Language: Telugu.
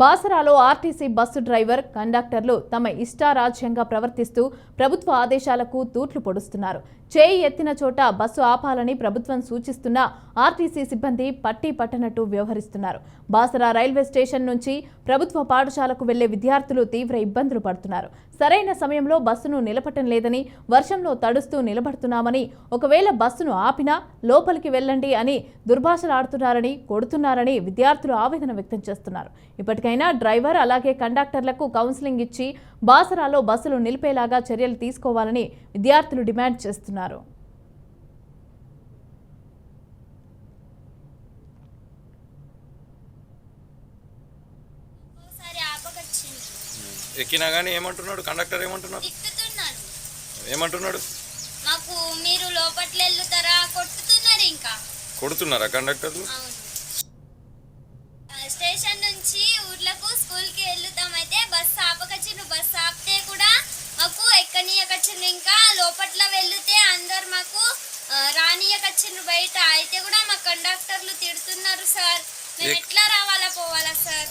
బాసరాలో ఆర్టీసీ బస్సు డ్రైవర్ కండక్టర్లు తమ ఇష్టారాజ్యంగా ప్రవర్తిస్తూ ప్రభుత్వ ఆదేశాలకు తూట్లు పొడుస్తున్నారు. చేయి ఎత్తిన చోట బస్సు ఆపాలని ప్రభుత్వం సూచిస్తున్నా ఆర్టీసీ సిబ్బంది పట్టి పట్టనట్టు వ్యవహరిస్తున్నారు. బాసరా రైల్వే స్టేషన్ నుంచి ప్రభుత్వ పాఠశాలకు వెళ్లే విద్యార్థులు తీవ్ర ఇబ్బందులు పడుతున్నారు. సరైన సమయంలో బస్సును నిలపటం లేదని, వర్షంలో తడుస్తూ నిలబడుతున్నామని, ఒకవేళ బస్సును ఆపినా లోపలికి వెళ్ళండి అని దుర్భాషలాడుతున్నారని, కొడుతున్నారని విద్యార్థులు ఆవేదన వ్యక్తం చేస్తున్నారు. ఇప్పటికైనా డ్రైవర్ అలాగే కండక్టర్లకు కౌన్సిలింగ్ ఇచ్చి బాసరాలో బస్సులు నిలిపేలాగా చర్యలు తీసుకోవాలని విద్యార్థులు డిమాండ్ చేస్తున్నారు. ఎక్కినా కానీ ఏమంటున్నాడు కండక్టర్? ఏమంటున్నాడు? మాకు మీరు లోపట్ల వెళ్తారా కొట్టుతున్నారు. ఇంకా కొడుతున్నారా కండక్టర్లు? స్టేషన్ నుంచి ఊర్లకు స్కూల్ కి వెళ్తామైతే బస్సు ఆపకొచ్చిండ్రు. బస్సు ఆపితే కూడా మాకు ఎక్కనీయకొచ్చిండ్రు. ఇంకా లోపట్ల వెళ్తే అందరు మాకు రానియకొచ్చిండ్రు బయట. అయితే కూడా మా కండక్టర్లు తిడుతున్నారు. సార్ మేము ఎట్లా రావాలా పోవాలా సార్?